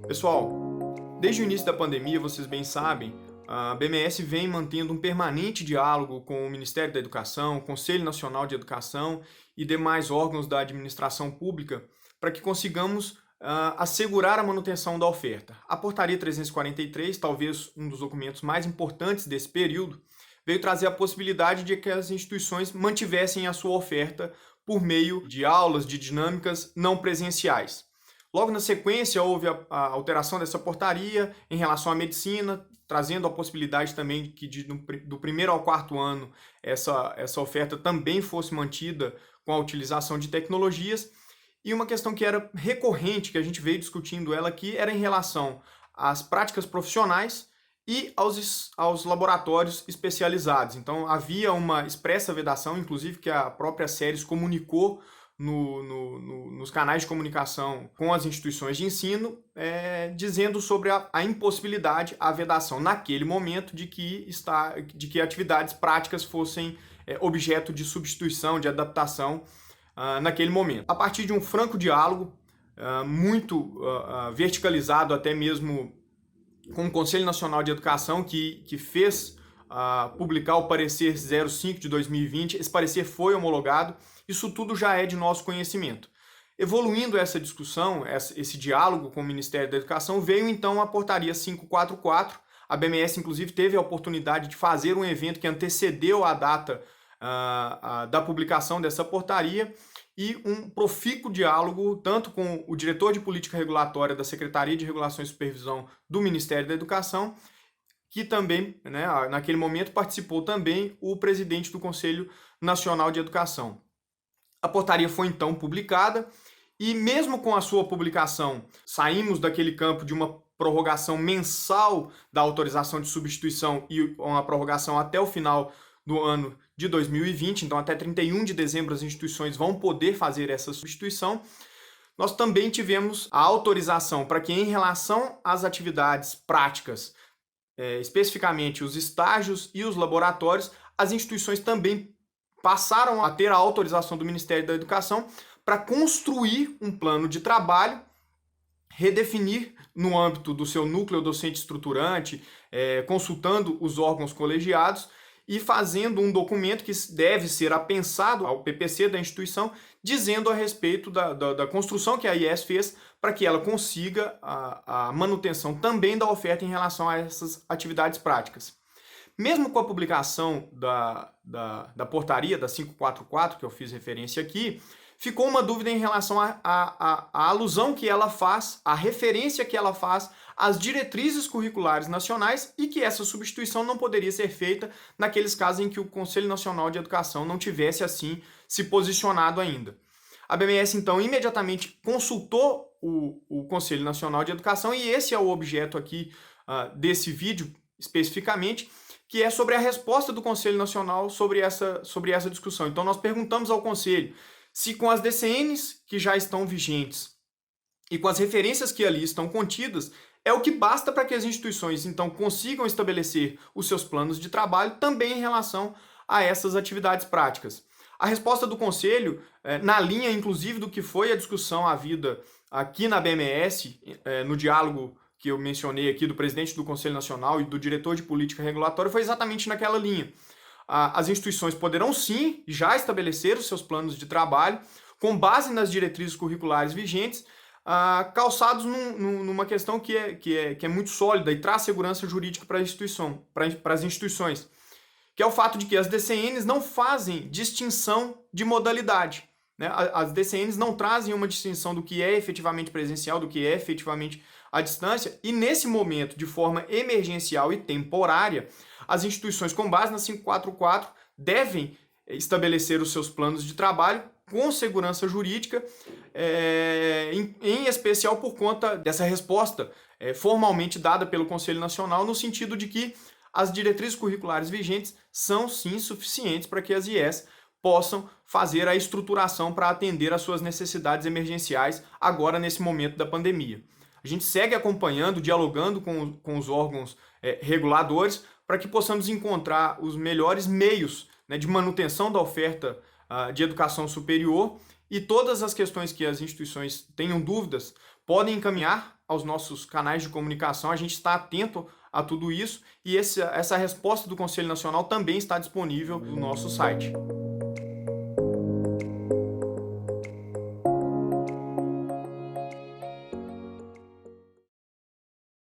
Pessoal, desde o início da pandemia, vocês bem sabem, a BMS vem mantendo um permanente diálogo com o Ministério da Educação, o Conselho Nacional de Educação e demais órgãos da administração pública para que consigamos assegurar a manutenção da oferta. A Portaria 343, talvez um dos documentos mais importantes desse período, veio trazer a possibilidade de que as instituições mantivessem a sua oferta por meio de aulas, de dinâmicas não presenciais. Logo na sequência, houve a alteração dessa portaria em relação à medicina, trazendo a possibilidade também de que do primeiro ao quarto ano essa oferta também fosse mantida com a utilização de tecnologias. E uma questão que era recorrente, que a gente veio discutindo ela aqui, era em relação às práticas profissionais e aos laboratórios especializados. Então havia uma expressa vedação, inclusive que a própria Ceres comunicou nos canais de comunicação com as instituições de ensino, dizendo sobre a impossibilidade, a vedação naquele momento de que atividades práticas fossem objeto de substituição, de adaptação naquele momento. A partir de um franco diálogo, muito verticalizado até mesmo com o Conselho Nacional de Educação, que fez publicar o parecer 05 de 2020, esse parecer foi homologado, isso tudo já é de nosso conhecimento. Evoluindo essa discussão, esse diálogo com o Ministério da Educação, veio então a portaria 544, a BMS inclusive teve a oportunidade de fazer um evento que antecedeu a data da publicação dessa portaria, e um profícuo diálogo tanto com o diretor de política regulatória da Secretaria de Regulação e Supervisão do Ministério da Educação, que também, naquele momento, participou também o presidente do Conselho Nacional de Educação. A portaria foi então publicada e mesmo com a sua publicação, saímos daquele campo de uma prorrogação mensal da autorização de substituição e uma prorrogação até o final do ano de 2020, então até 31 de dezembro as instituições vão poder fazer essa substituição. Nós também tivemos a autorização para que, em relação às atividades práticas, especificamente os estágios e os laboratórios, as instituições também passaram a ter a autorização do Ministério da Educação para construir um plano de trabalho, redefinir no âmbito do seu núcleo docente estruturante, consultando os órgãos colegiados e fazendo um documento que deve ser apensado ao PPC da instituição, dizendo a respeito da construção que a IES fez para que ela consiga a manutenção também da oferta em relação a essas atividades práticas. Mesmo com a publicação da portaria, da 544, que eu fiz referência aqui, ficou uma dúvida em relação à alusão que ela faz, à referência que ela faz às diretrizes curriculares nacionais e que essa substituição não poderia ser feita naqueles casos em que o Conselho Nacional de Educação não tivesse assim se posicionado ainda. A BMS, então, imediatamente consultou o Conselho Nacional de Educação e esse é o objeto aqui desse vídeo especificamente, que é sobre a resposta do Conselho Nacional sobre essa discussão. Então nós perguntamos ao Conselho se com as DCNs que já estão vigentes e com as referências que ali estão contidas, é o que basta para que as instituições então consigam estabelecer os seus planos de trabalho também em relação a essas atividades práticas. A resposta do Conselho, na linha inclusive do que foi a discussão havida aqui na BMS, no diálogo que eu mencionei aqui do presidente do Conselho Nacional e do diretor de política regulatória, foi exatamente naquela linha. As instituições poderão sim já estabelecer os seus planos de trabalho com base nas diretrizes curriculares vigentes, calçados numa questão que é muito sólida e traz segurança jurídica para as instituições, que é o fato de que as DCNs não fazem distinção de modalidade. As DCNs não trazem uma distinção do que é efetivamente presencial, do que é efetivamente à distância, e nesse momento, de forma emergencial e temporária, as instituições, com base na 544, devem estabelecer os seus planos de trabalho com segurança jurídica, em especial por conta dessa resposta formalmente dada pelo Conselho Nacional, no sentido de que as diretrizes curriculares vigentes são sim suficientes para que as IES possam fazer a estruturação para atender às suas necessidades emergenciais agora nesse momento da pandemia. A gente segue acompanhando, dialogando com os órgãos reguladores para que possamos encontrar os melhores meios de manutenção da oferta de educação superior E todas as questões que as instituições tenham dúvidas, podem encaminhar aos nossos canais de comunicação, a gente está atento a tudo isso e essa resposta do Conselho Nacional também está disponível no nosso site.